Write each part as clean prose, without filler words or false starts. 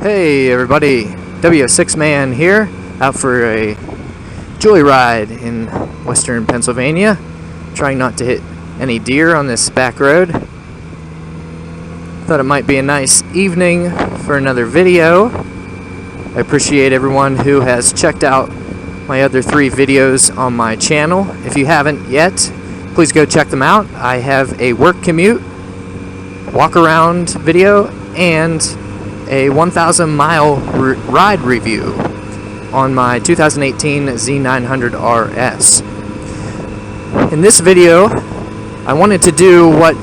Hey everybody, W6 Man here, out for a joyride in western Pennsylvania, trying not to hit any deer on this back road. Thought it might be a nice evening for another video. I appreciate everyone who has checked out my other 3 videos on my channel. If you haven't yet, please go check them out. I have a work commute, walk around video, and a 1,000-mile ride review on my 2018 Z900RS. In this video, I wanted to do what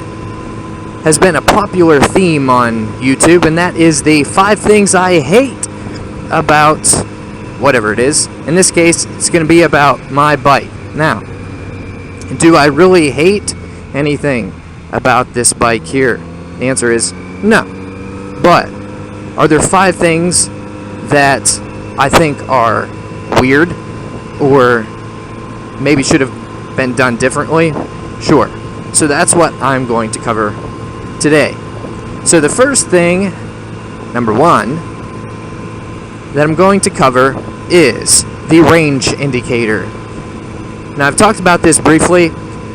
has been a popular theme on YouTube, and that is the 5 things I hate about whatever it is. In this case, it's going to be about my bike. Now, do I really hate anything about this bike here? The answer is no. But are there 5 things that I think are weird or maybe should have been done differently? Sure. So that's what I'm going to cover today. So the first thing, number 1, that I'm going to cover is the range indicator. Now, I've talked about this briefly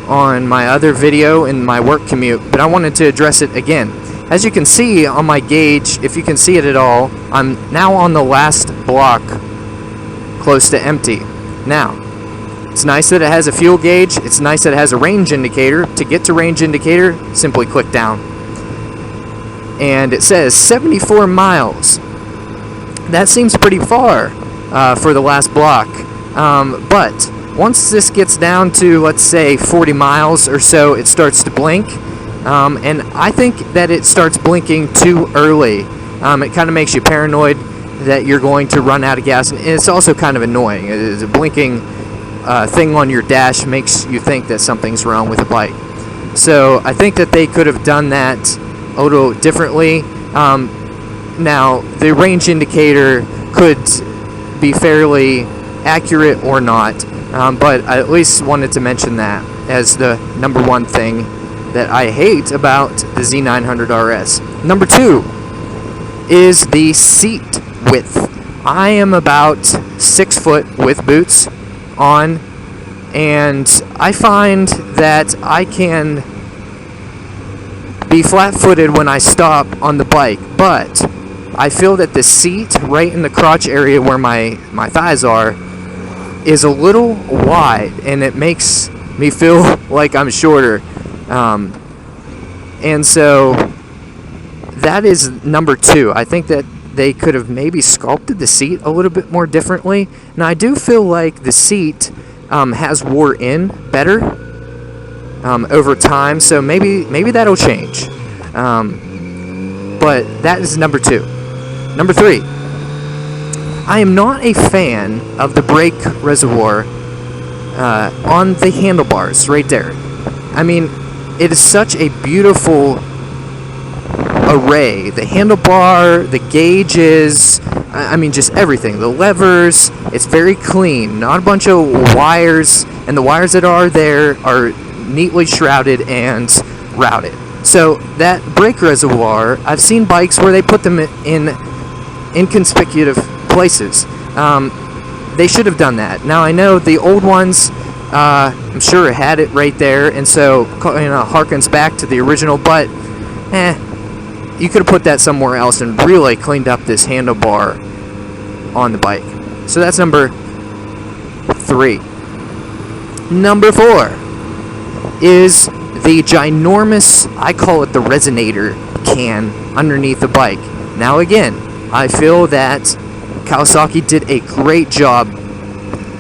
on my other video in my work commute, but I wanted to address it again. As you can see on my gauge, if you can see it at all, I'm now on the last block, close to empty. Now, it's nice that it has a fuel gauge. It's nice that it has a range indicator. To get to range indicator, simply click down. And it says 74 miles. That seems pretty far for the last block. But once this gets down to, let's say, 40 miles or so, it starts to blink. And I think that it starts blinking too early. It kind of makes you paranoid that you're going to run out of gas, and it's also kind of annoying. The blinking thing on your dash makes you think that something's wrong with the bike. So I think that they could have done that a little differently. Now, the range indicator could be fairly accurate or not, but I at least wanted to mention that as the number 1 thing that I hate about the Z900RS. Number 2 is the seat width. I am about 6 foot with boots on, and I find that I can be flat-footed when I stop on the bike, but I feel that the seat right in the crotch area where my thighs are is a little wide, and it makes me feel like I'm shorter. And so that is number 2. I think that they could have maybe sculpted the seat a little bit more differently. Now, I do feel like the seat has wore in better over time, so maybe that'll change. But that is number 2. Number 3, I am not a fan of the brake reservoir on the handlebars right there. I mean, it is such a beautiful array. The handlebar, the gauges, I mean just everything. The levers, it's very clean. Not a bunch of wires, and the wires that are there are neatly shrouded and routed. So that brake reservoir, I've seen bikes where they put them in inconspicuous places. They should have done that. Now, I know the old ones, I'm sure it had it right there, and so harkens back to the original, but you could have put that somewhere else and really cleaned up this handlebar on the bike. So that's number 3. Number 4 is the ginormous, I call it the Resonator can underneath the bike. Now again, I feel that Kawasaki did a great job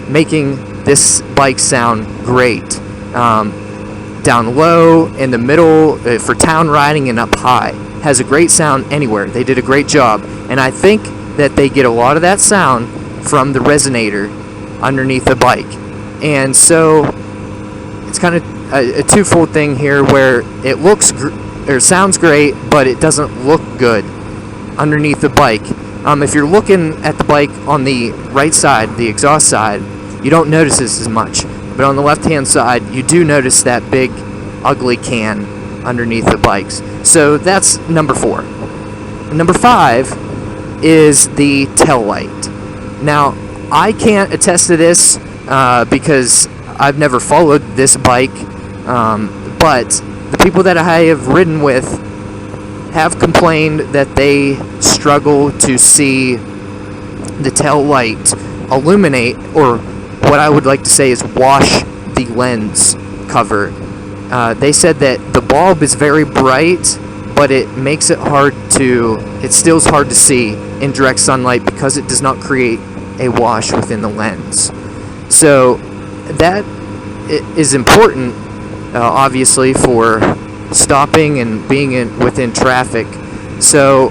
making this bike sound great. Down low, in the middle, for town riding, and up high. Has a great sound anywhere. They did a great job. And I think that they get a lot of that sound from the Resonator underneath the bike. And so it's kind of a twofold thing here where it looks or sounds great, but it doesn't look good underneath the bike. If you're looking at the bike on the right side, the exhaust side, you don't notice this as much, but on the left-hand side, you do notice that big, ugly can underneath the bikes. So that's number 4. Number 5 is the Taillight. Now, I can't attest to this because I've never followed this bike, but the people that I have ridden with have complained that they struggle to see the Taillight illuminate, or what I would like to say is wash the lens cover. They said that the bulb is very bright, but it makes it it still is hard to see in direct sunlight because it does not create a wash within the lens. So that is important, obviously, for stopping and being within traffic. So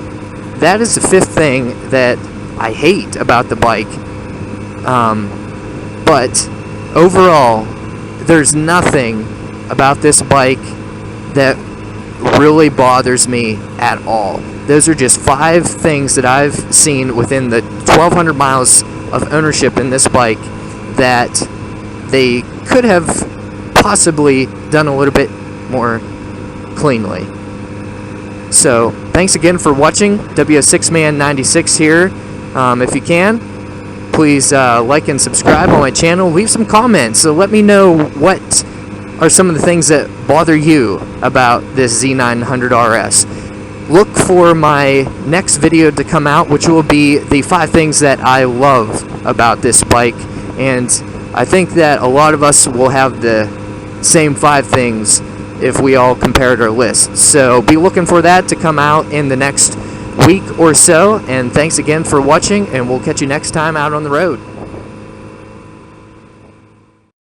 that is the fifth thing that I hate about the bike. But overall, there's nothing about this bike that really bothers me at all. Those are just 5 things that I've seen within the 1,200 miles of ownership in this bike that they could have possibly done a little bit more cleanly. So thanks again for watching. W6Man96 here. If you can, please like and subscribe on my channel. Leave some comments, so let me know what are some of the things that bother you about this Z900RS. Look for my next video to come out, which will be the 5 things that I love about this bike, and I think that a lot of us will have the same 5 things if we all compared our lists. So be looking for that to come out in the next week or so, and thanks again for watching, and we'll catch you next time out on the road.